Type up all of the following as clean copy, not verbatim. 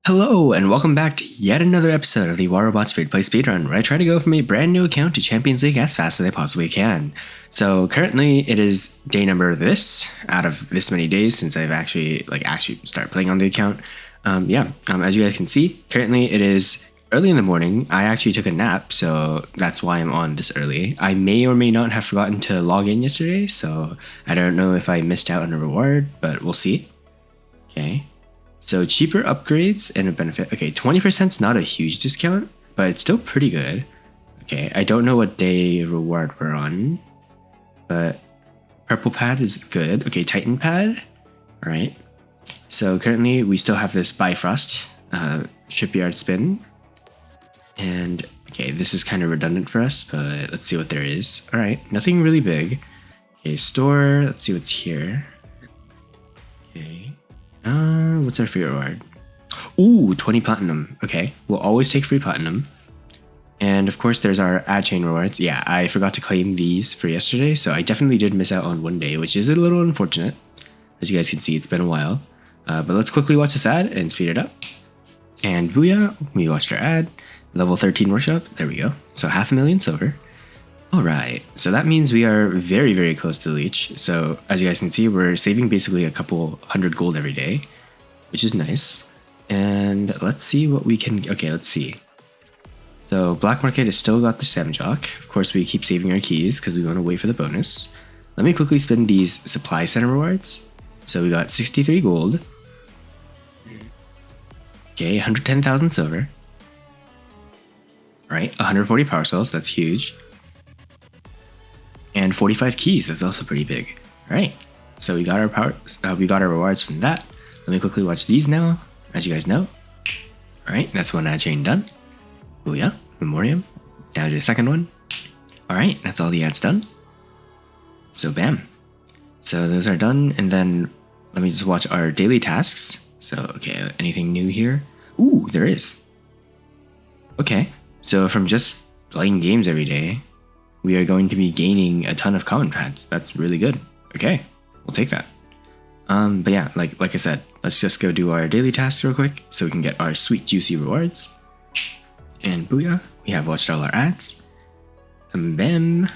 Hello, and welcome back to yet another episode of the War Robots Free-to-Play Speedrun, where I try to go from a brand new account to Champions League as fast as I possibly can. So currently, it is day number this, out of this many days since I've actually started playing on the account. As you guys can see, currently it is early in the morning. I actually took a nap, so that's why I'm on this early. I may or may not have forgotten to log in yesterday, so I don't know if I missed out on a reward, but we'll see. Okay. So cheaper upgrades and a benefit. Okay, 20% is not a huge discount, but it's still pretty good. Okay, I don't know what day reward we're on, but purple pad is good. Okay, Titan pad. All right. So currently we still have this Bifrost shipyard spin. And okay, this is kind of redundant for us, but let's see what there is. All right, nothing really big. Okay, store. Let's see what's here. Okay. What's our free reward? Ooh, 20 platinum. Okay, we'll always take free platinum. And of course, there's our ad chain rewards. Yeah, I forgot to claim these for yesterday, so I definitely did miss out on one day, which is a little unfortunate. As you guys can see, it's been a while. But let's quickly watch this ad and speed it up. And booyah, we watched our ad. Level 13 workshop. There we go. So 500,000 silver. All right, so that means we are very, very close to the leech. So as you guys can see, we're saving basically a couple hundred gold every day, which is nice. And let's see what we can, okay, let's see. So black market has still got the stem jock. Of course, we keep saving our keys because we want to wait for the bonus. Let me quickly spin these supply center rewards. So we got 63 gold. Okay, 110,000 silver. All right, 140 power cells, that's huge. And 45 keys, that's also pretty big. All right, so we got our rewards from that. Let me quickly watch these now, as you guys know. All right, that's one ad chain done. Booyah, Memoriam. Now to the second one. All right, that's all the ads done. So bam. So those are done, and then let me just watch our daily tasks. So, okay, anything new here? Ooh, there is. Okay, so from just playing games every day, we are going to be gaining a ton of common pads. That's really good. Okay, we'll take that. But yeah, like I said, let's just go do our daily tasks real quick so we can get our sweet juicy rewards. And booyah, we have watched all our ads. And bam,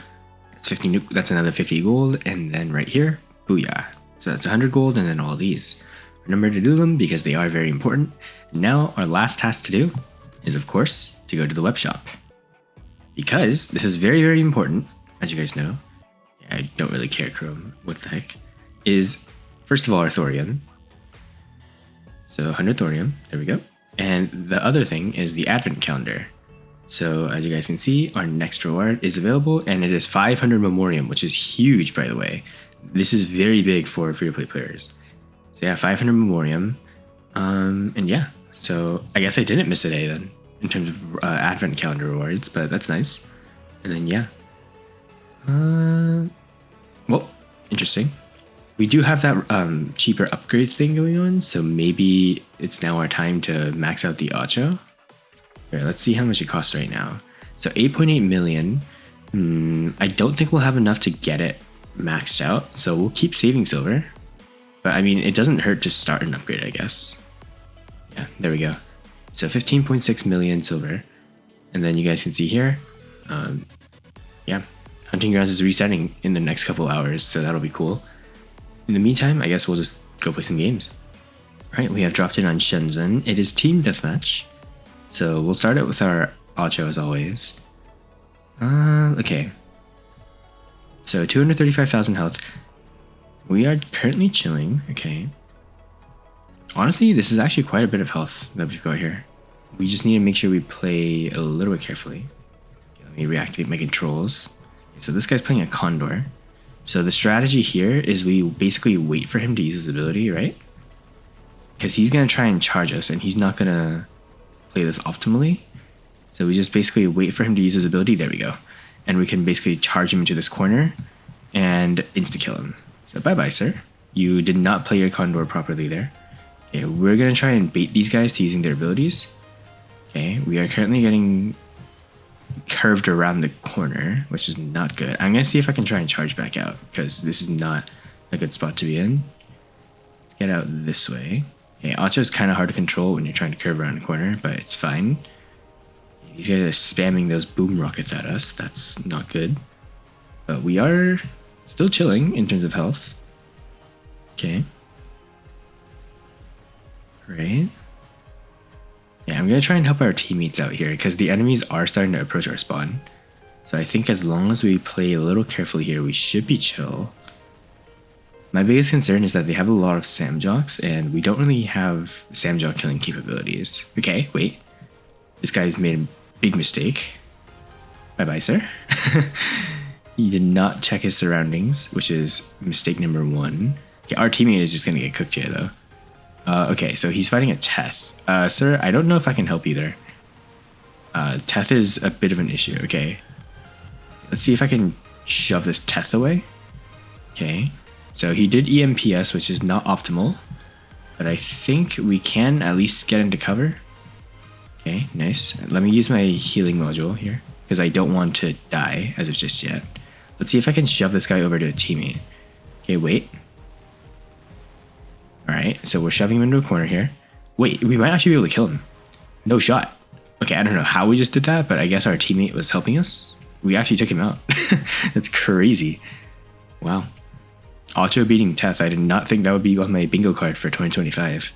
that's 50. That's another 50 gold, and then right here, booyah. So that's 100 gold, and then all these. Remember to do them because they are very important. Now our last task to do is, of course, to go to the web shop. Because this is very, very important, as you guys know. Yeah, I don't really care, Chrome. What the heck? Is, first of all, our thorium. So 100 thorium. There we go. And the other thing is the advent calendar. So as you guys can see, our next reward is available, and it is 500 memoriam, which is huge, by the way. This is very big for free-to-play players. So yeah, 500 memoriam. And yeah, so I guess I didn't miss a day then, in terms of advent calendar rewards, but that's nice. And then yeah, well, interesting. We do have that cheaper upgrades thing going on, so maybe it's now our time to max out the Ocho. Here, let's see how much it costs right now. So 8.8 million. I don't think we'll have enough to get it maxed out, so we'll keep saving silver. But I mean, it doesn't hurt to start an upgrade, I guess. Yeah, there we go. So 15.6 million silver. And then you guys can see here, yeah, Hunting Grounds is resetting in the next couple hours, so that'll be cool. In the meantime, I guess we'll just go play some games. All right, we have dropped in on Shenzhen. It is Team Deathmatch. So we'll start it with our Ocho as always. Okay. So 235,000 health. We are currently chilling, okay. Honestly, this is actually quite a bit of health that we've got here. We just need to make sure we play a little bit carefully. Okay, let me reactivate my controls. Okay, so this guy's playing a Condor. So the strategy here is we basically wait for him to use his ability, right? Because he's going to try and charge us, and he's not going to play this optimally. So we just basically wait for him to use his ability. There we go. And we can basically charge him into this corner and insta-kill him. So bye-bye, sir. You did not play your Condor properly there. Okay, we're going to try and bait these guys to using their abilities. Okay, we are currently getting curved around the corner, which is not good. I'm going to see if I can try and charge back out, because this is not a good spot to be in. Let's get out this way. Okay, Acho is kind of hard to control when you're trying to curve around a corner, but it's fine. These guys are spamming those boom rockets at us. That's not good. But we are still chilling in terms of health. Okay. Right. Yeah, I'm going to try and help our teammates out here because the enemies are starting to approach our spawn. So I think as long as we play a little carefully here, we should be chill. My biggest concern is that they have a lot of Samjocks and we don't really have Samjock killing capabilities. Okay, wait. This guy's made a big mistake. Bye-bye, sir. He did not check his surroundings, which is mistake number 1. Okay, our teammate is just going to get cooked here, though. Okay, so he's fighting a Teth. Sir, I don't know if I can help either. Teth is a bit of an issue, okay. Let's see if I can shove this Teth away. Okay, so he did EMPS, which is not optimal. But I think we can at least get into cover. Okay, nice. Let me use my healing module here, because I don't want to die as of just yet. Let's see if I can shove this guy over to a teammate. Okay, wait. Alright, so we're shoving him into a corner here. Wait, we might actually be able to kill him. No shot. Okay, I don't know how we just did that, but I guess our teammate was helping us. We actually took him out. That's crazy. Wow. Acho beating Teth, I did not think that would be on my bingo card for 2025.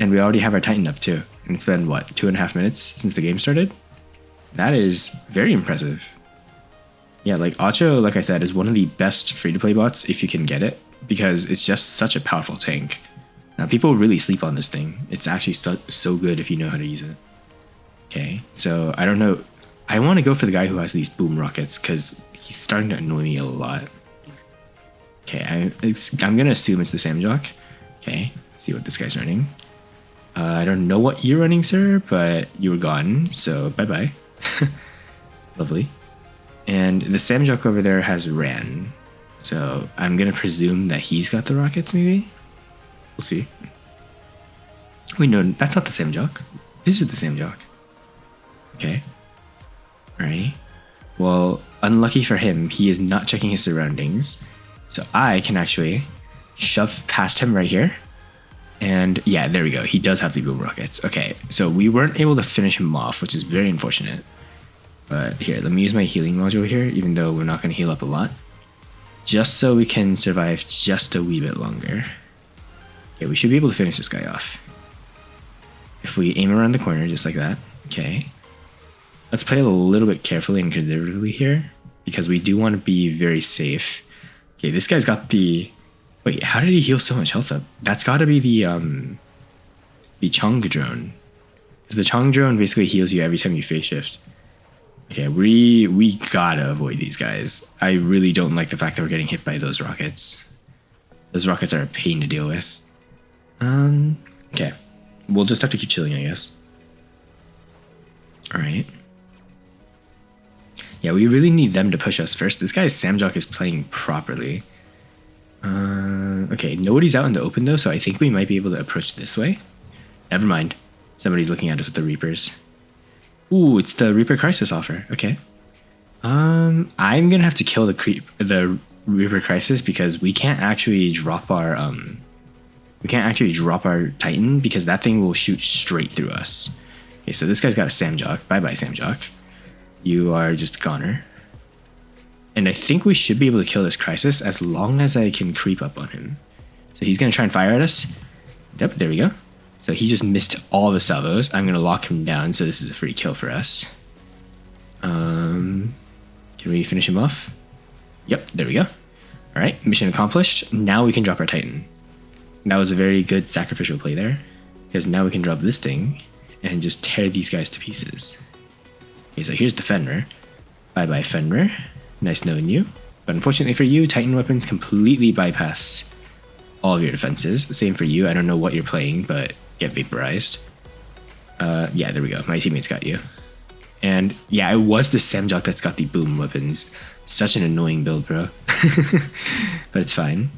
And we already have our Titan up too. And it's been, what, 2.5 minutes since the game started? That is very impressive. Yeah, like Acho, like I said, is one of the best free-to-play bots if you can get it, because it's just such a powerful tank. Now, people really sleep on this thing. It's actually so good if you know how to use it. Okay, so I don't know. I want to go for the guy who has these boom rockets because he's starting to annoy me a lot. Okay, I'm going to assume it's the Samjock. Okay, let's see what this guy's running. I don't know what you're running, sir, but you were gone, so bye-bye. Lovely. And the Samjock over there has ran. So I'm going to presume that he's got the rockets, maybe? We'll see. Wait, no, that's not the Samjock. This is the Samjock. Okay. Alright. Well, unlucky for him, he is not checking his surroundings. So I can actually shove past him right here. And yeah, there we go. He does have the boom rockets. Okay, so we weren't able to finish him off, which is very unfortunate. But here, let me use my healing module here, even though we're not going to heal up a lot. Just so we can survive just a wee bit longer. Okay, we should be able to finish this guy off. If we aim around the corner just like that. Okay. Let's play a little bit carefully and conservatively here, because we do want to be very safe. Okay, this guy's got the... Wait, how did he heal so much health up? That's got to be the Chong drone. Because the Chong drone basically heals you every time you phase shift. Okay, we gotta avoid these guys. I really don't like the fact that we're getting hit by those rockets. Those rockets are a pain to deal with. Okay. We'll just have to keep chilling, I guess. Alright. Yeah, we really need them to push us first. This guy's Samjock is playing properly. Okay, nobody's out in the open though, so I think we might be able to approach this way. Never mind. Somebody's looking at us with the Reapers. Ooh, it's the Reaper Crisis offer. Okay. I'm gonna have to kill the Reaper Crisis because we can't actually drop our Titan because that thing will shoot straight through us. Okay, so this guy's got a Samjock. Bye-bye, Samjock. You are just a goner. And I think we should be able to kill this Crisis as long as I can creep up on him. So he's gonna try and fire at us. Yep, there we go. So he just missed all the salvos. I'm gonna lock him down, so this is a free kill for us. Can we finish him off? Yep, there we go. Alright, mission accomplished. Now we can drop our Titan. That was a very good sacrificial play there, because now we can drop this thing and just tear these guys to pieces. Okay, so here's the Fenrir. Bye-bye, Fenrir. Nice knowing you. But unfortunately for you, Titan weapons completely bypass all of your defenses. Same for you. I don't know what you're playing, but get vaporized. Yeah, there we go. My teammates got you. And yeah, it was the Samjock that's got the boom weapons. Such an annoying build, bro. But it's fine.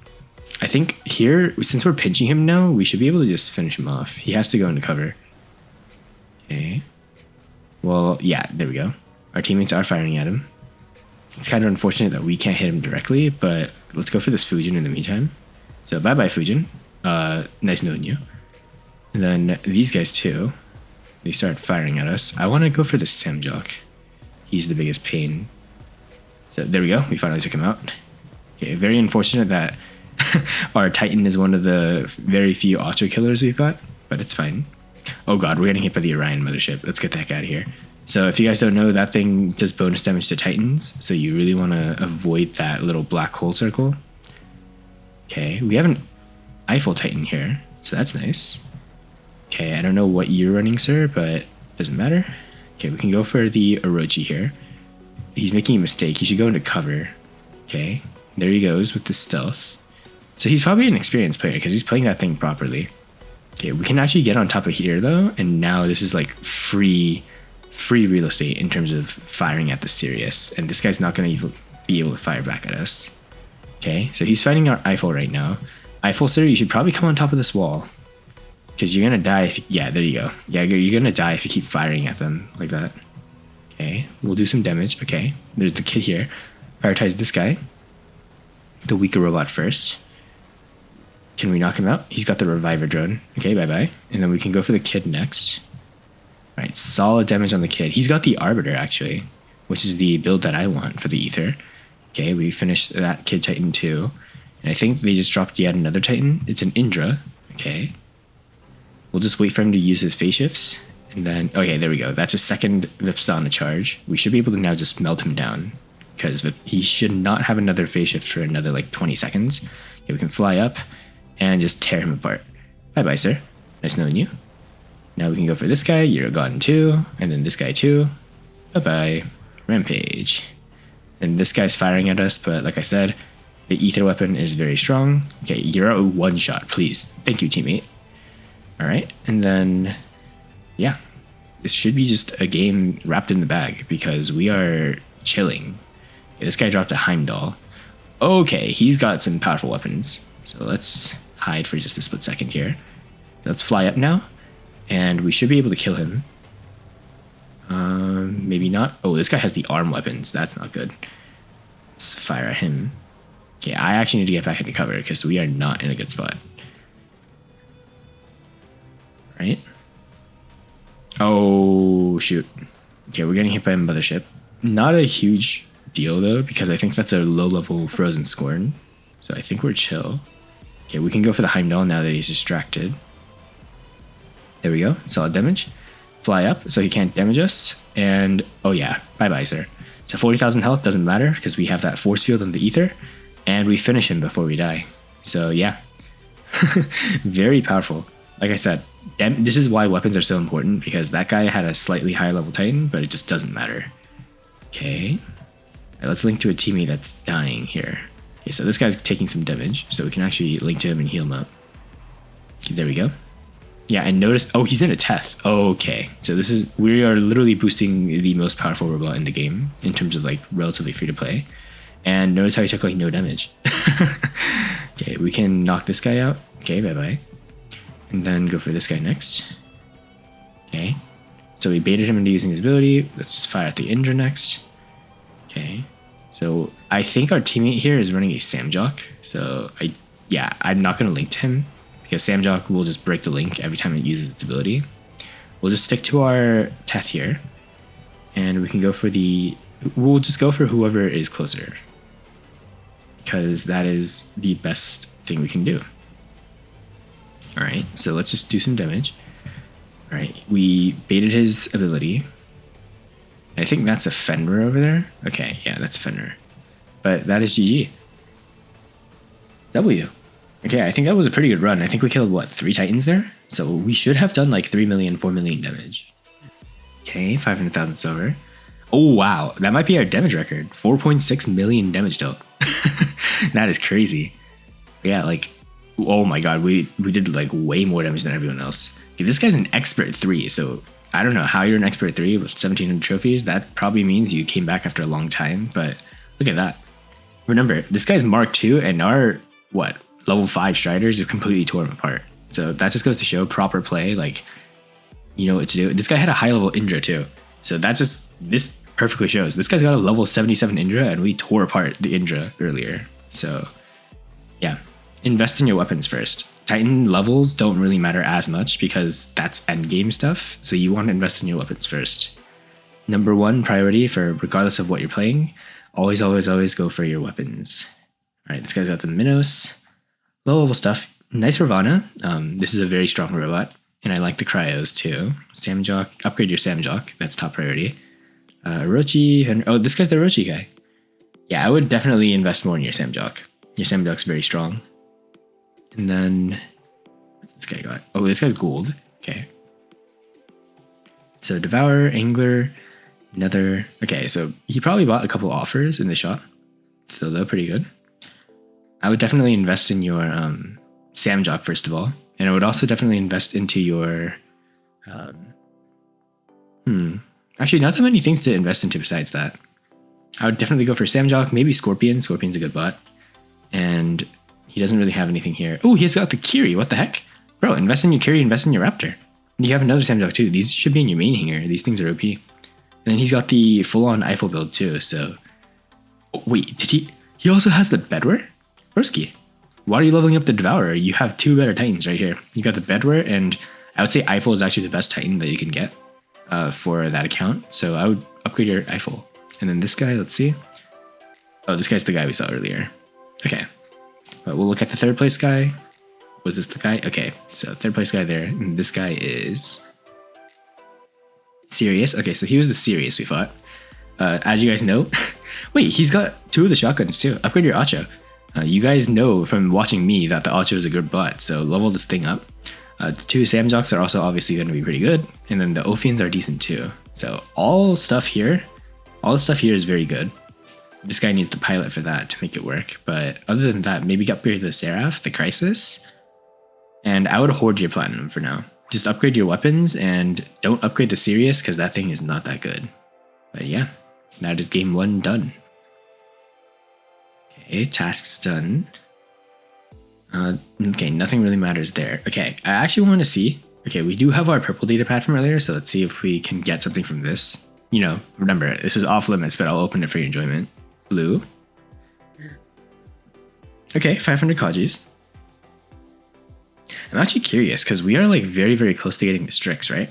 I think here, since we're pinching him now, we should be able to just finish him off. He has to go into cover. Okay. Well, yeah, there we go. Our teammates are firing at him. It's kind of unfortunate that we can't hit him directly, but let's go for this Fujin in the meantime. So bye-bye, Fujin. Nice knowing you. And then these guys too, they start firing at us. I want to go for the Samjok. He's the biggest pain. So there we go. We finally took him out. Okay, very unfortunate that our Titan is one of the very few Ultra killers we've got, but it's fine. Oh god, we're getting hit by the Orion mothership. Let's get the heck out of here. So if you guys don't know, that thing does bonus damage to Titans, so you really want to avoid that little black hole circle. Okay, we have an Eiffel Titan here, so that's nice. Okay, I don't know what you're running, sir, but doesn't matter. Okay, we can go for the Orochi here. He's making a mistake. He should go into cover. Okay, there he goes with the stealth. So he's probably an experienced player because he's playing that thing properly. Okay, we can actually get on top of here though, and now this is like free real estate in terms of firing at the Sirius, and this guy's not going to be able to fire back at us. Okay, so he's fighting our Eiffel right now. Eiffel, sir, you should probably come on top of this wall because you're going to die if you, yeah, there you go. Yeah, you're going to die if you keep firing at them like that. Okay, we'll do some damage. Okay, there's the kid here. Prioritize this guy, the weaker robot first. Can we knock him out? He's got the reviver drone. Okay, bye-bye. And then we can go for the kid next. All right, solid damage on the kid. He's got the Arbiter, actually, which is the build that I want for the Ether. Okay, we finished that kid Titan too. And I think they just dropped yet another Titan. It's an Indra. Okay. We'll just wait for him to use his phase shifts. And then, okay, there we go. That's a second Vipsana charge. We should be able to now just melt him down because he should not have another phase shift for another like 20 seconds. Okay, we can fly up and just tear him apart. Bye-bye, sir. Nice knowing you. Now we can go for this guy. You're gone too. And then this guy too. Bye-bye. Rampage. And this guy's firing at us, but like I said, the ether weapon is very strong. Okay, you're out one shot, please. Thank you, teammate. All right, and then, yeah. This should be just a game wrapped in the bag because we are chilling. Okay, this guy dropped a Heimdall. Okay, he's got some powerful weapons. So let's hide for just a split second here. Let's fly up now, and we should be able to kill him. Maybe not. Oh, this guy has the arm weapons. That's not good. Let's fire at him. Okay, I actually need to get back into cover because we are not in a good spot. Right? Oh, shoot. Okay, we're getting hit by a mothership. Not a huge deal, though, because I think that's a low-level Frozen Scorn. So I think we're chill. Okay, we can go for the Heimdall now that he's distracted. There we go. Solid damage. Fly up so he can't damage us. And, oh yeah, bye-bye, sir. So 40,000 health doesn't matter because we have that force field on the ether. And we finish him before we die. So yeah. Very powerful. Like I said, this is why weapons are so important because that guy had a slightly higher level Titan, but it just doesn't matter. Okay. Right, let's link to a teammate that's dying here. Okay, so this guy's taking some damage, so we can actually link to him and heal him up. Okay, there we go. Yeah, and notice, oh, he's in a Teth. Okay, so we are literally boosting the most powerful robot in the game in terms of like relatively free to play. And notice how he took like no damage. Okay, we can knock this guy out. Okay, bye-bye. And then go for this guy next. Okay, so we baited him into using his ability. Let's just fire at the Indra next. Okay, so I think our teammate here is running a Samjok. So I'm not going to link to him because Samjok will just break the link every time it uses its ability. We'll just stick to our Teth here. And we can go for we'll just go for whoever is closer. Because that is the best thing we can do. Alright, so let's just do some damage. Alright, we baited his ability. I think that's a Fenrir over there. Okay, yeah, that's a Fenrir. But that is GG. W. Okay, I think that was a pretty good run. I think we killed, what, 3 Titans there? So we should have done like 3 million, 4 million damage. Okay, 500,000 silver. Oh, wow. That might be our damage record. 4.6 million damage dealt. That is crazy. Yeah, like, oh my god, we did like way more damage than everyone else. Okay, this guy's an expert 3, so I don't know how you're an expert 3 with 1,700 trophies. That probably means you came back after a long time, but look at that. Remember, this guy's Mark 2 and our, what, level 5 Striders just completely tore him apart. So that just goes to show proper play, like, you know what to do. This guy had a high level Indra too. So this perfectly shows. This guy's got a level 77 Indra and we tore apart the Indra earlier. So yeah, invest in your weapons first. Titan levels don't really matter as much because that's endgame stuff. So you want to invest in your weapons first. Number one priority for regardless of what you're playing, always go for your weapons. All right, this guy's got the Minos. Low level stuff. Nice Ravana. This is a very strong robot. And I like the cryos too. Samjock, upgrade your Samjock. That's top priority. Orochi. Oh, this guy's the Orochi guy. Yeah, I would definitely invest more in your Samjock. Your Samjock's very strong. And then, what's this guy got? Oh, this guy's gold. Okay. So Devourer, Angler, Nether. Okay, so he probably bought a couple offers in the shop. So they're pretty good. I would definitely invest in your Samjock first of all. And I would also definitely invest into your... Actually, not that many things to invest into besides that. I would definitely go for Samjock, maybe Scorpion. Scorpion's a good bot. And he doesn't really have anything here. Oh, he's got the Kiri. What the heck? Bro, invest in your Kiri, invest in your Raptor. And you have another Samjock too. These should be in your main here. These things are OP. And then he's got the full-on Eiffel build too, so... Oh, wait, did he... He also has the Bedware? Broski, why are you leveling up the Devourer? You have two better Titans right here. You got the Bedware, and I would say Eiffel is actually the best Titan that you can get for that account. So I would upgrade your Eiffel. And then this guy, let's see. Oh, this guy's the guy we saw earlier. Okay. But we'll look at the third place guy. Was this the guy? Okay, so third place guy there. And this guy is... Sirius. Okay, so he was the Sirius we fought. As you guys know... Wait, he's got two of the shotguns too. Upgrade your Acho. You guys know from watching me that the Acho is a good bot, so level this thing up. The two Samjocks are also obviously going to be pretty good, and then the Ophians are decent too. So all the stuff here is very good. This guy needs the pilot for that to make it work, but other than that, maybe upgrade the Seraph, the Crisis, and I would hoard your Platinum for now. Just upgrade your weapons, and don't upgrade the Sirius, because that thing is not that good. But yeah, that is game one done. Okay, tasks done. Okay, nothing really matters there. Okay, I actually want to see. Okay, we do have our purple data pad from earlier, so let's see if we can get something from this. You know, remember, this is off limits, but I'll open it for your enjoyment. Blue. Okay, 500 Kajis. I'm actually curious, because we are like very, very close to getting the Strix, right?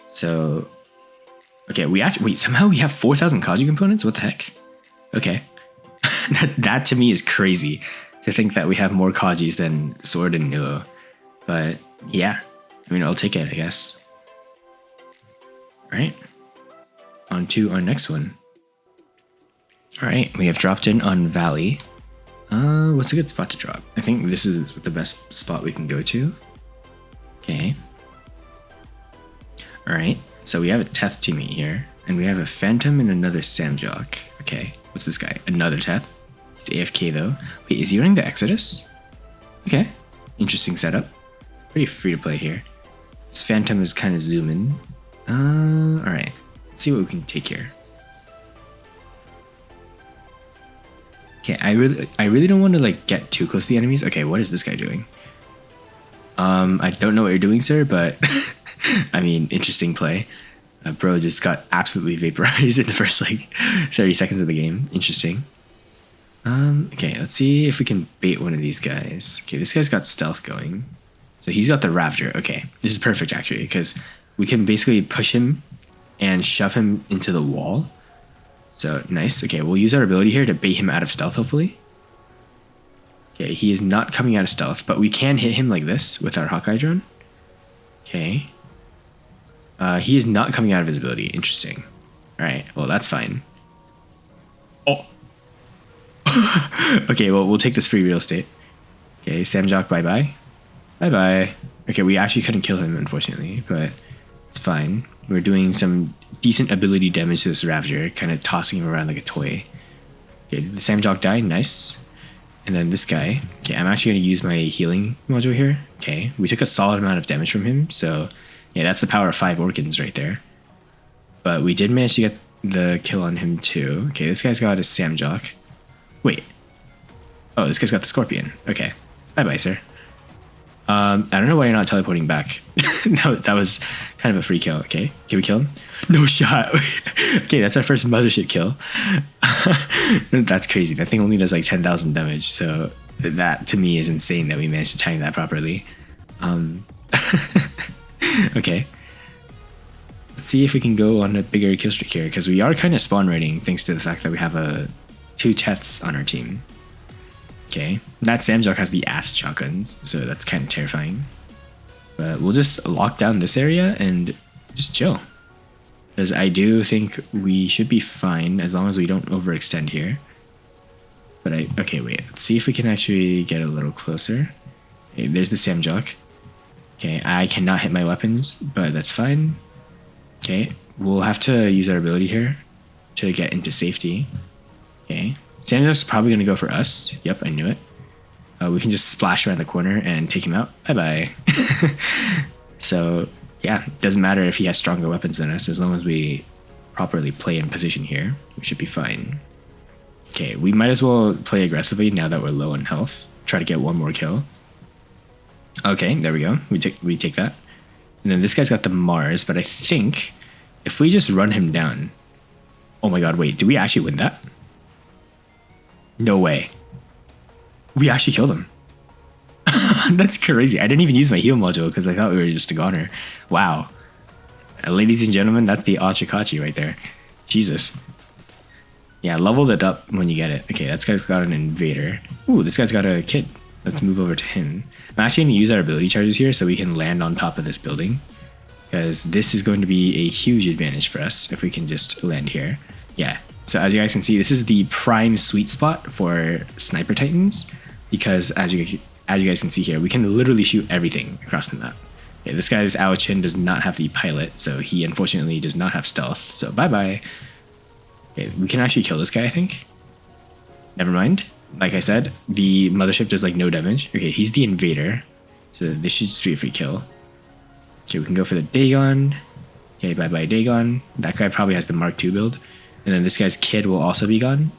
So, okay, wait, somehow we have 4,000 Kaji components? What the heck? Okay. that to me is crazy to think that we have more Kajis than Sword and Nuo. But yeah, I mean, I'll take it, I guess. All right, on to our next one. All right, we have dropped in on Valley. What's a good spot to drop? I think this is the best spot we can go to. Okay. All right, so we have a Teth teammate here, and we have a Phantom and another Samjock. Okay, what's this guy? Another Teth. He's AFK though. Wait, is he running the Exodus? Okay, interesting setup. Pretty free to play here. This Phantom is kind of zooming. All right, let's see what we can take here. Okay, I really don't want to like get too close to the enemies. Okay, what is this guy doing? I don't know what you're doing, sir, but I mean, interesting play. Bro just got absolutely vaporized in the first like 30 seconds of the game. Interesting. Okay, let's see if we can bait one of these guys. Okay, this guy's got stealth going. So he's got the Ravager. Okay, this is perfect actually, because we can basically push him and shove him into the wall. So nice. Okay, we'll use our ability here to bait him out of stealth, hopefully. Okay, he is not coming out of stealth, but we can hit him like this with our Hawkeye drone. Okay. He is not coming out of his ability. Interesting. All right, well, that's fine. Oh. Okay, well, we'll take this free real estate. Okay, Samjock, bye-bye. Bye-bye. Okay, we actually couldn't kill him, unfortunately, but it's fine. We're doing some decent ability damage to this Ravager, kind of tossing him around like a toy. Okay, did the Samjock die? Nice. And then this guy. Okay, I'm actually going to use my healing module here. Okay, we took a solid amount of damage from him, so yeah, that's the power of 5 organs right there. But we did manage to get the kill on him too. Okay, this guy's got a Samjock. Wait. Oh, this guy's got the Scorpion. Okay, bye-bye, sir. I don't know why you're not teleporting back. No, that was kind of a free kill. Okay, can we kill him? No shot. Okay, that's our first mothership kill. That's crazy. That thing only does like 10,000 damage. So that to me is insane that we managed to time that properly. Okay. Let's see if we can go on a bigger kill streak here, because we are kind of spawn raiding thanks to the fact that we have two Teths on our team. Okay, that Samjok has the acid shotguns, so that's kind of terrifying. But we'll just lock down this area and just chill. Because I do think we should be fine as long as we don't overextend here. But okay, wait, let's see if we can actually get a little closer. Okay, there's the Samjok. Okay, I cannot hit my weapons, but that's fine. Okay, we'll have to use our ability here to get into safety. Okay, Samjok's probably going to go for us. Yep, I knew it. We can just splash around the corner and take him out. Bye-bye. So, yeah, it doesn't matter if he has stronger weapons than us. As long as we properly play in position here, we should be fine. Okay, we might as well play aggressively now that we're low on health. Try to get one more kill. Okay, there we go. We take that. And then this guy's got the Mars, but I think if we just run him down... Oh my god, wait, did we actually win that? No way. We actually killed him. That's crazy. I didn't even use my heal module because I thought we were just a goner. Wow. Ladies and gentlemen, that's the Achikachi right there. Jesus. Yeah, leveled it up when you get it. Okay, that guy's got an invader. Ooh, this guy's got a kid. Let's move over to him. I'm actually going to use our ability charges here so we can land on top of this building. Because this is going to be a huge advantage for us if we can just land here. Yeah, so as you guys can see, this is the prime sweet spot for Sniper Titans. Because as you guys can see here, we can literally shoot everything across the map. Okay, this guy's Aochin does not have the pilot, so he unfortunately does not have stealth. So bye-bye. Okay, we can actually kill this guy, I think. Never mind. Like I said, the mothership does like no damage. Okay, he's the invader. So this should just be a free kill. Okay, we can go for the Dagon. Okay, bye-bye Dagon. That guy probably has the Mark II build. And then this guy's kid will also be gone.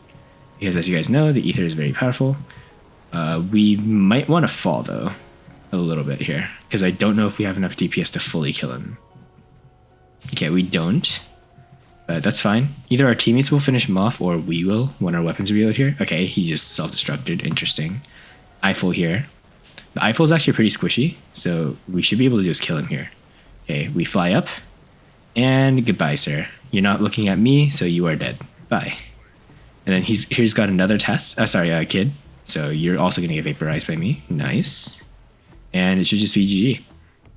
Because as you guys know, the ether is very powerful. We might want to fall though. A little bit here. Because I don't know if we have enough DPS to fully kill him. Okay, we don't. But that's fine. Either our teammates will finish him off or we will when our weapons reload here. Okay, he just self-destructed. Interesting. Eiffel here. The Eiffel is actually pretty squishy, so we should be able to just kill him here. Okay, we fly up. And goodbye, sir. You're not looking at me, so you are dead. Bye. And then here's got another kid. So you're also going to get vaporized by me. Nice. And it should just be GG.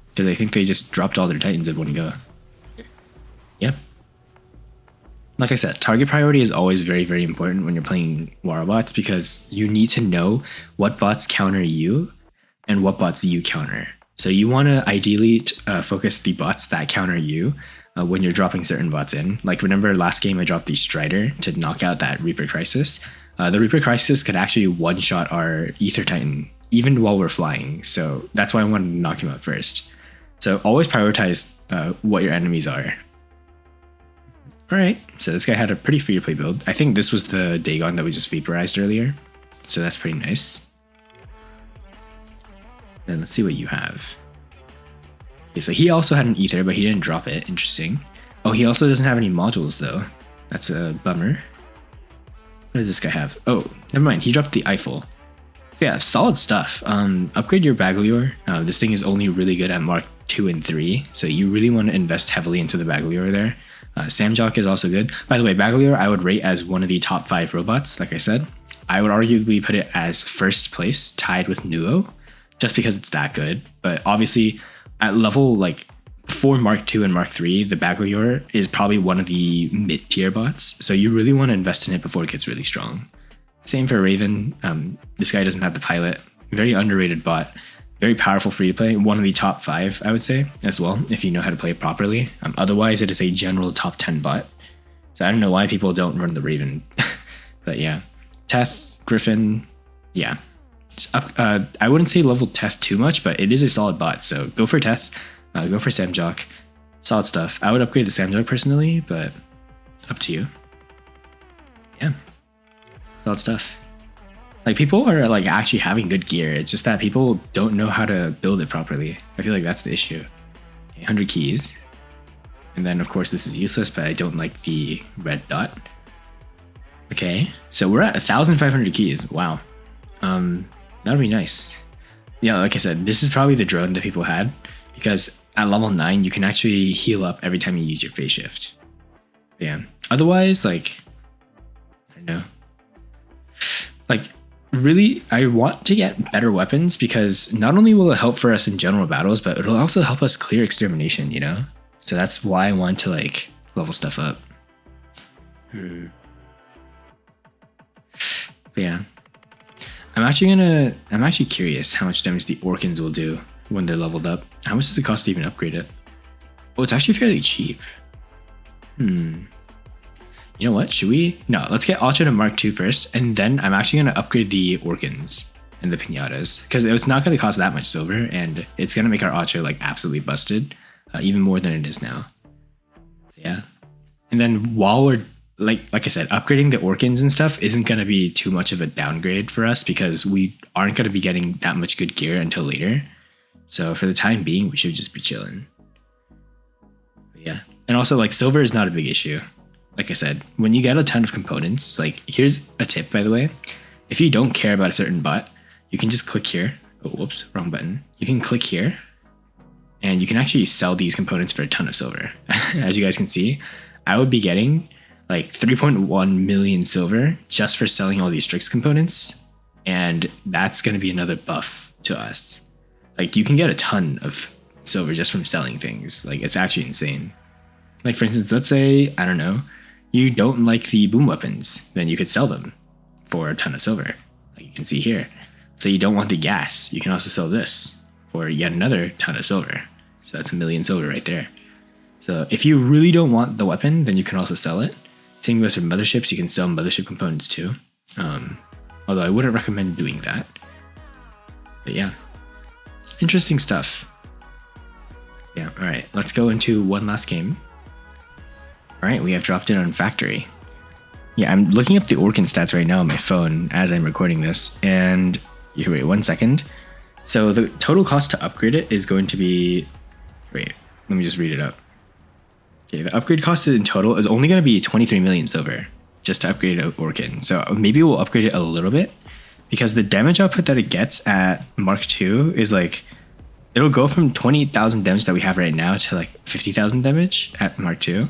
Because I think they just dropped all their Titans in one go. Yep. Like I said, target priority is always very, very important when you're playing War Robots because you need to know what bots counter you and what bots you counter. So you want to ideally focus the bots that counter you when you're dropping certain bots in. Like remember last game I dropped the Strider to knock out that Reaper Crisis. The Reaper Crisis could actually one-shot our Ether Titan even while we're flying. So that's why I wanted to knock him out first. So always prioritize what your enemies are. Alright, so this guy had a pretty free-to-play build. I think this was the Dagon that we just vaporized earlier. So that's pretty nice. Then let's see what you have. Okay, so he also had an ether, but he didn't drop it. Interesting. Oh, he also doesn't have any modules, though. That's a bummer. What does this guy have? Oh, never mind. He dropped the Eiffel. So yeah, solid stuff. Upgrade your Baglior. This thing is only really good at Mark 2 and 3, so you really want to invest heavily into the Baglior there. Samjok is also good. By the way, Baglior I would rate as one of the top 5 robots, like I said. I would arguably put it as first place, tied with Nuo, just because it's that good. But obviously, at level like 4 Mark 2 and Mark 3, the Baglior is probably one of the mid-tier bots, so you really want to invest in it before it gets really strong. Same for Raven. This guy doesn't have the pilot. Very underrated bot. Very powerful free to play. One of the top 5, I would say, as well, if you know how to play it properly. Otherwise, it is a general top 10 bot. So I don't know why people don't run the Raven. But yeah. Teth, Griffin, yeah. I wouldn't say level Teth too much, but it is a solid bot. So go for Teth, go for Samjok. Solid stuff. I would upgrade the Samjok personally, but up to you. Yeah. Solid stuff. Like people are like actually having good gear. It's just that people don't know how to build it properly. I feel like that's the issue. 100 keys. And then of course this is useless, but I don't like the red dot. Okay, so we're at 1,500 keys. Wow. That'd be nice. Yeah, like I said, this is probably the drone that people had, because at level 9 you can actually heal up every time you use your phase shift. Yeah. Otherwise, like, I don't know. Like, really, I want to get better weapons, because not only will it help for us in general battles, but it'll also help us clear extermination, you know? So that's why I want to, like, level stuff up. But yeah. I'm actually curious how much damage the Orkans will do when they're leveled up. How much does it cost to even upgrade it? Oh, it's actually fairly cheap. You know what? Should we? No, let's get Ultra to Mark II first, and then I'm actually going to upgrade the Orkans and the Pinatas, because it's not going to cost that much silver, and it's going to make our Ultra like absolutely busted, even more than it is now. So yeah. And then while we're like I said, upgrading the Orkans and stuff isn't going to be too much of a downgrade for us, because we aren't going to be getting that much good gear until later. So for the time being, we should just be chilling. But yeah. And also, like, silver is not a big issue. Like I said, when you get a ton of components, like, here's a tip, by the way. If you don't care about a certain bot, you can just click here. Oh, whoops, wrong button. You can click here, and you can actually sell these components for a ton of silver. As you guys can see, I would be getting like 3.1 million silver just for selling all these Strix components. And that's going to be another buff to us. Like, you can get a ton of silver just from selling things. Like, it's actually insane. Like, for instance, let's say, I don't know, you don't like the boom weapons, then you could sell them for a ton of silver. Like you can see here. So you don't want the gas, you can also sell this for yet another ton of silver. So that's 1 million silver right there. So if you really don't want the weapon, then you can also sell it. Same goes for motherships, you can sell mothership components too. Although I wouldn't recommend doing that. But yeah, interesting stuff. Yeah, alright, let's go into one last game. Alright, we have dropped in on Factory. Yeah, I'm looking up the Orkan stats right now on my phone as I'm recording this, and here, wait 1 second. So the total cost to upgrade it is going to be, wait, let me just read it out. Okay, the upgrade cost in total is only going to be 23 million silver just to upgrade an Orkan. So maybe we'll upgrade it a little bit, because the damage output that it gets at Mark II is like, it'll go from 20,000 damage that we have right now to like 50,000 damage at Mark II.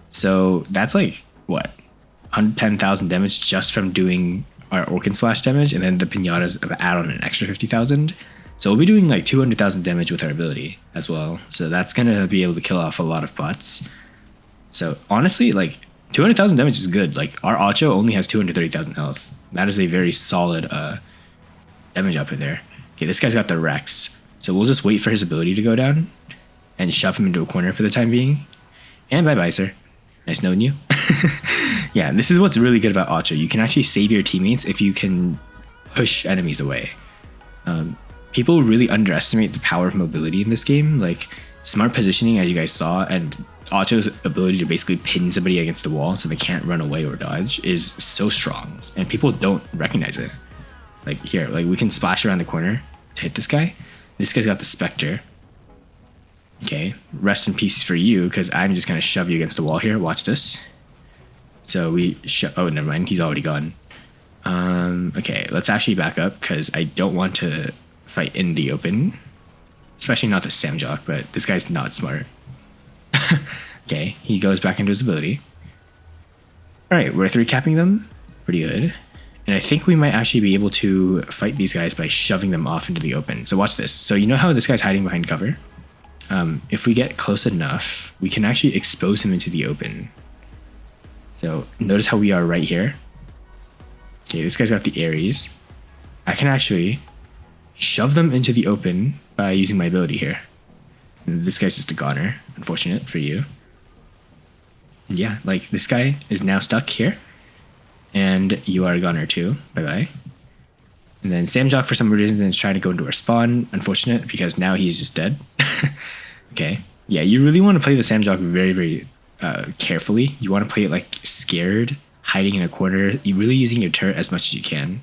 So that's like, what, 110,000 damage just from doing our Orkan Slash damage, and then the Pinatas add on an extra 50,000. So we'll be doing like 200,000 damage with our ability as well. So that's going to be able to kill off a lot of bots. So honestly, like 200,000 damage is good. Like our Acho only has 230,000 health. That is a very solid damage output there. Okay, this guy's got the Rex. So we'll just wait for his ability to go down and shove him into a corner for the time being. And bye-bye, sir. Nice knowing you. Yeah, this is what's really good about Acho. You can actually save your teammates if you can push enemies away. People really underestimate the power of mobility in this game. Like, smart positioning, as you guys saw, and Acho's ability to basically pin somebody against the wall so they can't run away or dodge is so strong, and people don't recognize it. Like here, like we can splash around the corner to hit this guy. This guy's got the Spectre. Okay, rest in peace for you, because I'm just gonna shove you against the wall here. Watch this. So we oh, never mind, he's already gone. Okay, let's actually back up, because I don't want to fight in the open, especially not the Samjok, but this guy's not smart. Okay, he goes back into his ability. Alright, we're 3-capping them. Pretty good. And I think we might actually be able to fight these guys by shoving them off into the open. So watch this. So you know how this guy's hiding behind cover? If we get close enough, we can actually expose him into the open. So notice how we are right here. Okay, this guy's got the Ares. I can actually shove them into the open by using my ability here. And this guy's just a goner, unfortunate for you. And yeah, like this guy is now stuck here. And you are a goner too. Bye-bye. And then Samjok for some reason is trying to go into our spawn. Unfortunate, because now he's just dead. Okay. Yeah, you really want to play the Samjok very, very carefully. You want to play it like scared, hiding in a corner. You're really using your turret as much as you can.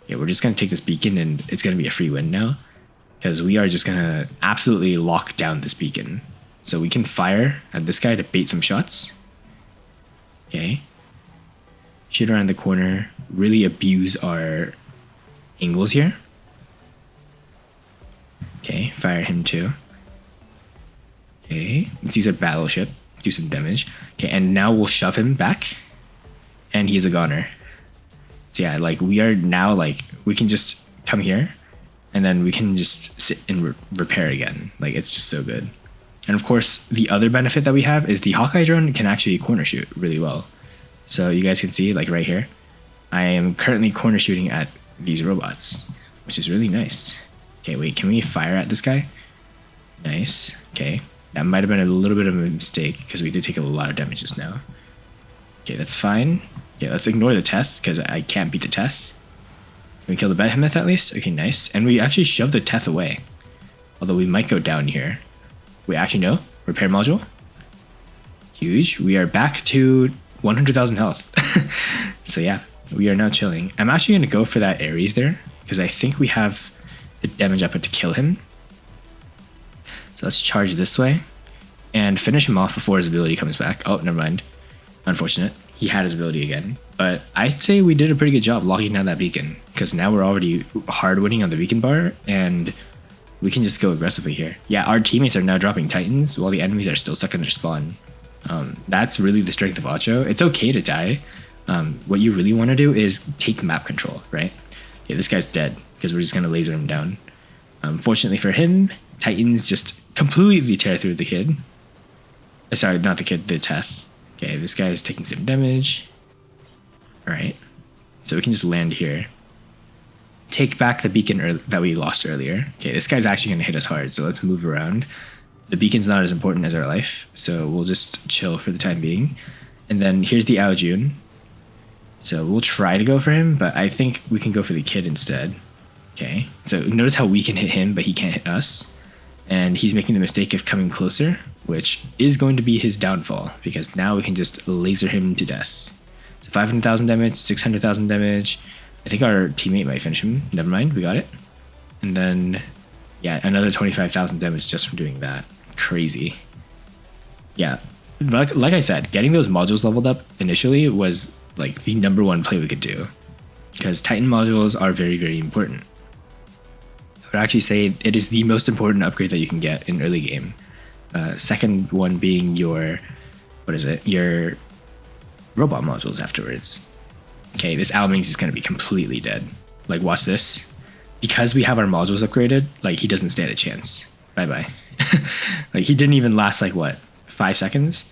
Yeah, we're just going to take this beacon, and it's going to be a free win now, because we are just going to absolutely lock down this beacon. So we can fire at this guy to bait some shots. Okay. Shoot around the corner. Really abuse our angles here. Okay, fire him too. Okay, let's use a battleship, do some damage. Okay, and now we'll shove him back, and he's a goner. So yeah, like we are now like, we can just come here, and then we can just sit and repair again. Like it's just so good. And of course, the other benefit that we have is the Hawkeye drone can actually corner shoot really well. So you guys can see like right here, I am currently corner shooting at these robots, which is really nice. Okay, wait, can we fire at this guy? Nice, okay. That might have been a little bit of a mistake because we did take a lot of damage just now. Okay, that's fine. Yeah, let's ignore the Teth because I can't beat the Teth. Can we kill the Behemoth at least? Okay, nice. And we actually shoved the Teth away. Although we might go down here. Wait, actually no. Repair module. Huge. We are back to 100,000 health. So yeah, we are now chilling. I'm actually going to go for that Ares there because I think we have the damage output to kill him. So let's charge this way and finish him off before his ability comes back. Oh, never mind. Unfortunate. He had his ability again. But I'd say we did a pretty good job locking down that beacon because now we're already hard winning on the beacon bar and we can just go aggressively here. Yeah, our teammates are now dropping Titans while the enemies are still stuck in their spawn. That's really the strength of Acho. It's okay to die. What you really want to do is take map control, right? Yeah, this guy's dead because we're just going to laser him down. Fortunately for him, Titans just completely tear through the kid. Sorry, not the kid, the Teth. Okay, this guy is taking some damage. Alright, so we can just land here. Take back the beacon that we lost earlier. Okay, this guy's actually going to hit us hard, so let's move around. The beacon's not as important as our life, so we'll just chill for the time being. And then here's the Aojun. So we'll try to go for him, but I think we can go for the kid instead. Okay, so notice how we can hit him, but he can't hit us. And he's making the mistake of coming closer, which is going to be his downfall, because now we can just laser him to death. So 500,000 damage, 600,000 damage. I think our teammate might finish him. Never mind, we got it. And then, yeah, another 25,000 damage just from doing that. Crazy. Yeah, like I said, getting those modules leveled up initially was like the #1 play we could do, because Titan modules are very, very important. I would actually say it is the most important upgrade that you can get in early game. Second one being your, your robot modules afterwards. Okay, this Almings is going to be completely dead. Like, watch this. Because we have our modules upgraded, like, he doesn't stand a chance. Bye-bye. Like, he didn't even last, like, what, 5 seconds?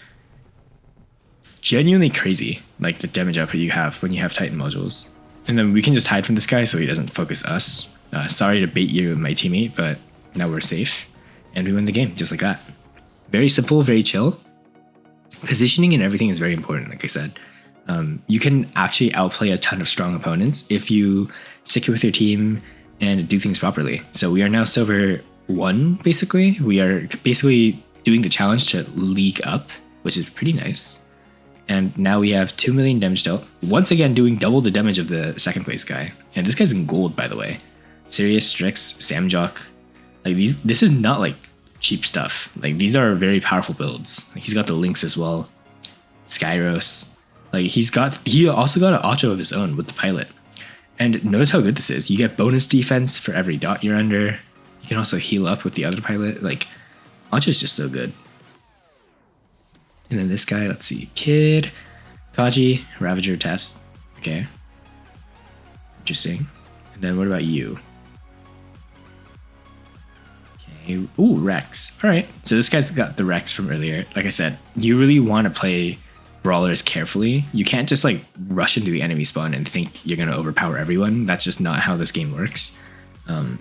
Genuinely crazy, like, the damage output you have when you have Titan modules. And then we can just hide from this guy so he doesn't focus us. Sorry to bait you, my teammate, but now we're safe. And we win the game, just like that. Very simple, very chill. Positioning and everything is very important, like I said. You can actually outplay a ton of strong opponents if you stick with your team and do things properly. So we are now Silver 1, basically. We are basically doing the challenge to league up, which is pretty nice. And now we have 2 million damage dealt. Once again, doing double the damage of the second place guy. And this guy's in gold, by the way. Sirius, Strix, Samjock. Like, this is not like cheap stuff. Like, these are very powerful builds. Like, he's got the Lynx as well. Skyros. Like, he also got an Acho of his own with the pilot. And notice how good this is. You get bonus defense for every dot you're under. You can also heal up with the other pilot. Like, Acho's just so good. And then this guy, let's see. Kid, Kaji, Ravager, Teth. Okay. Interesting. And then what about you? Okay. Ooh, Rex. All right. So this guy's got the Rex from earlier. Like I said, you really want to play brawlers carefully. You can't just like rush into the enemy spawn and think you're going to overpower everyone. That's just not how this game works.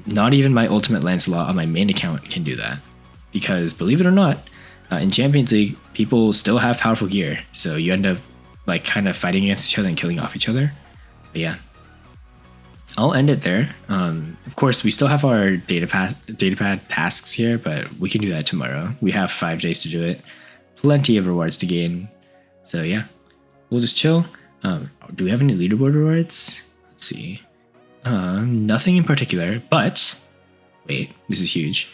Not even my Ultimate Lancelot on my main account can do that. Because believe it or not, in Champions League, people still have powerful gear. So you end up like kind of fighting against each other and killing off each other. But yeah, I'll end it there. Of course, we still have our datapad tasks here, but we can do that tomorrow. We have 5 days to do it. Plenty of rewards to gain. So yeah, we'll just chill. Do we have any leaderboard rewards? Let's see. Nothing in particular, but wait, this is huge.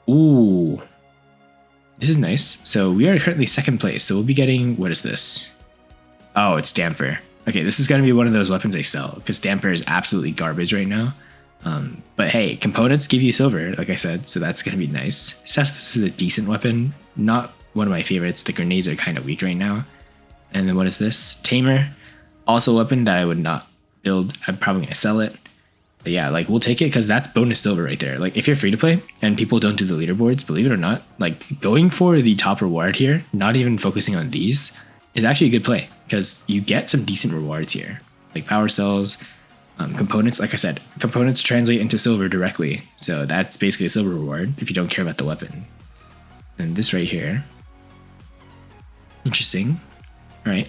Ooh, this is nice. So we are currently 2nd place. So we'll be getting, what is this? Oh, it's Damper. Okay, this is going to be one of those weapons I sell because Damper is absolutely garbage right now. But hey, components give you silver, like I said, so that's going to be nice. Cestus is a decent weapon, not one of my favorites. The grenades are kind of weak right now. And then what is this? Tamer, also a weapon that I would not build. I'm probably going to sell it. But yeah, like we'll take it because that's bonus silver right there. Like if you're free to play and people don't do the leaderboards, believe it or not, like going for the top reward here, not even focusing on these, is actually a good play because you get some decent rewards here. Like power cells, components, like I said, components translate into silver directly. So that's basically a silver reward if you don't care about the weapon. And this right here. Interesting. All right.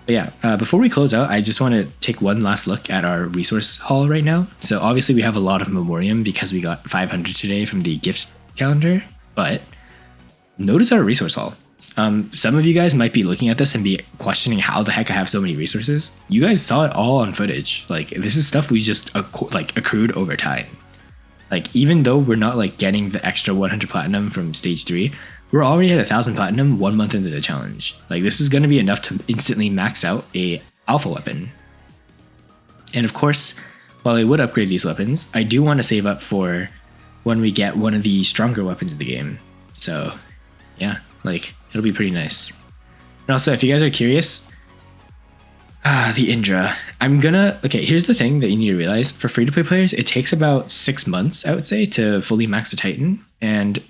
But yeah, before we close out, I just want to take one last look at our resource haul right now. So obviously we have a lot of Memoriam because we got 500 today from the gift calendar, but notice our resource haul. Some of you guys might be looking at this and be questioning how the heck I have so many resources. You guys saw it all on footage. Like this is stuff we just accrued over time. Like even though we're not like getting the extra 100 platinum from stage 3, we're already at 1,000 platinum 1 month into the challenge. Like this is going to be enough to instantly max out a alpha weapon. And of course, while I would upgrade these weapons, I do want to save up for when we get one of the stronger weapons in the game. So yeah, like it'll be pretty nice. And also, if you guys are curious, the Indra. Okay, here's the thing that you need to realize. For free-to-play players, it takes about 6 months, I would say, to fully max a Titan. And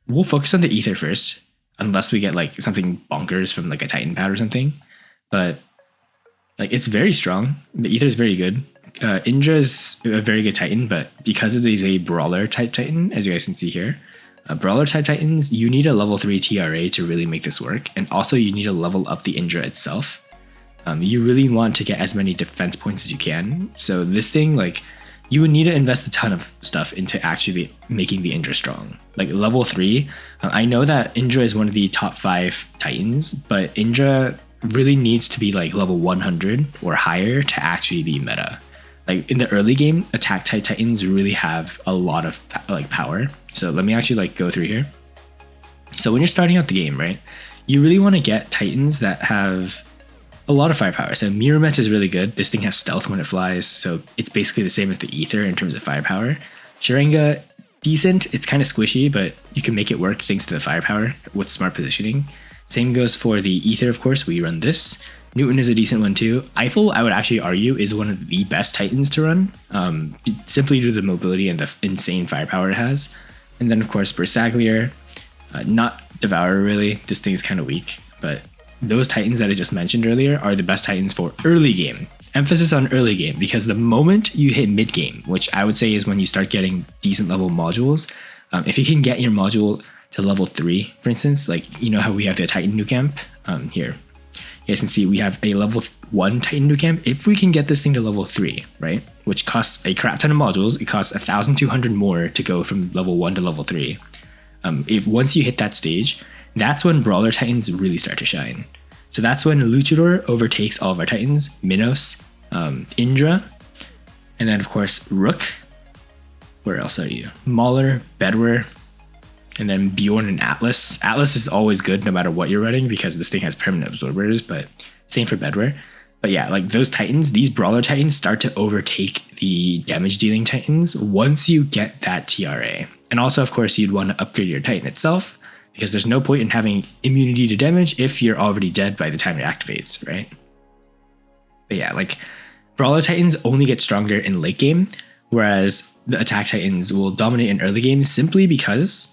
we'll focus on the Ether first, unless we get like something bonkers from like a Titan pad or something. But like it's very strong. The Ether is very good. Indra is a very good Titan, but because it is a brawler type Titan, as you guys can see here, brawler type Titans, you need a level 3 TRA to really make this work. And also you need to level up the Indra itself. You really want to get as many defense points as you can. So this thing, like, you would need to invest a ton of stuff into actually making the Indra strong. Like level 3, I know that Indra is one of the top 5 Titans, but Indra really needs to be like level 100 or higher to actually be meta. Like in the early game, attack type Titans really have a lot of like power. So let me actually like go through here. So when you're starting out the game, right, you really want to get Titans that have a lot of firepower. So Miramet is really good. This thing has stealth when it flies, so it's basically the same as the Ether in terms of firepower. Sharinga, decent. It's kind of squishy, but you can make it work thanks to the firepower with smart positioning. Same goes for the Ether, of course. We run this. Newton is a decent one too. Eiffel, I would actually argue, is one of the best Titans to run, simply due to the mobility and the insane firepower it has. And then, of course, Bersaglier, not Devourer really. This thing is kind of weak, but those Titans that I just mentioned earlier are the best Titans for early game. Emphasis on early game, because the moment you hit mid game, which I would say is when you start getting decent level modules, if you can get your module to level 3, for instance, like you know how we have the Titan New Camp here. You guys can see we have a level 1 Titan New Camp. If we can get this thing to level 3, right, which costs a crap ton of modules, it costs 1,200 more to go from level 1 to level 3. If once you hit that stage, that's when Brawler Titans really start to shine. So that's when Luchador overtakes all of our Titans, Minos, Indra, and then of course Rook. Where else are you? Mauler, Bedwar, and then Bjorn and Atlas. Atlas is always good no matter what you're running because this thing has permanent absorbers, but same for Bedwar. But yeah, like those Titans, these Brawler Titans start to overtake the damage dealing Titans once you get that TRA. And also, of course, you'd want to upgrade your Titan itself, because there's no point in having immunity to damage if you're already dead by the time it activates, right? But yeah, like Brawler Titans only get stronger in late game, whereas the attack Titans will dominate in early game simply because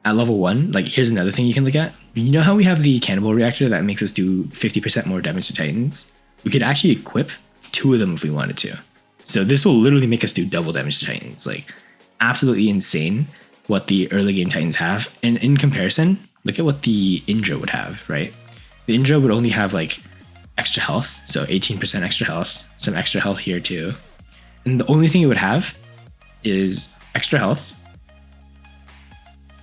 at level 1, like here's another thing you can look at. You know how we have the Cannibal Reactor that makes us do 50% more damage to Titans? We could actually equip 2 of them if we wanted to. So this will literally make us do double damage to Titans. Like absolutely insane what the early game Titans have. And in comparison, look at what the Indra would have, right? The Indra would only have like extra health, so 18% extra health, some extra health here too. And the only thing it would have is extra health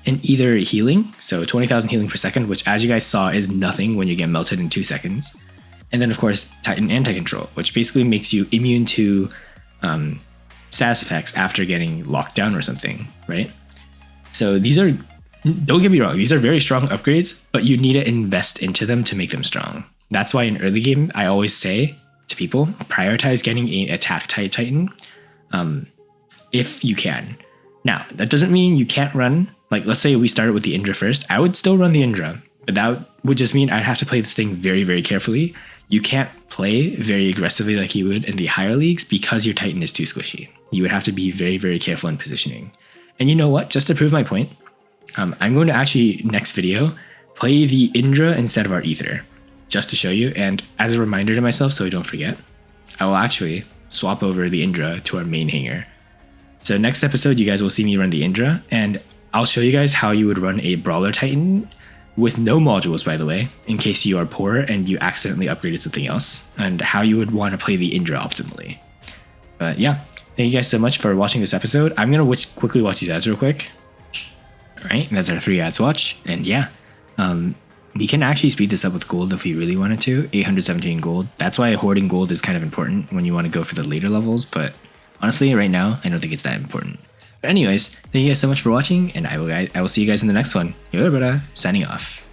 and either healing, so 20,000 healing per second, which as you guys saw is nothing when you get melted in 2 seconds. And then of course, Titan anti-control, which basically makes you immune to status effects after getting locked down or something, right? So these are, don't get me wrong, these are very strong upgrades, but you need to invest into them to make them strong. That's why in early game, I always say to people, prioritize getting an attack type Titan. if you can. Now, that doesn't mean you can't run. Like, let's say we started with the Indra first. I would still run the Indra, but that would just mean I'd have to play this thing very, very carefully. You can't play very aggressively like you would in the higher leagues because your Titan is too squishy. You would have to be very, very careful in positioning. And you know what? Just to prove my point, I'm going to actually, next video, play the Indra instead of our Ether, just to show you. And as a reminder to myself, so I don't forget, I will actually swap over the Indra to our main hanger. So next episode, you guys will see me run the Indra, and I'll show you guys how you would run a Brawler Titan with no modules, by the way, in case you are poor and you accidentally upgraded something else, and how you would want to play the Indra optimally. But yeah, thank you guys so much for watching this episode. I'm going to quickly watch these ads real quick. All right, that's our 3 ads watched. And yeah, we can actually speed this up with gold if we really wanted to. 817 gold. That's why hoarding gold is kind of important when you want to go for the later levels. But honestly, right now, I don't think it's that important. But anyways, thank you guys so much for watching, and I will see you guys in the next one. Yo, brother, signing off.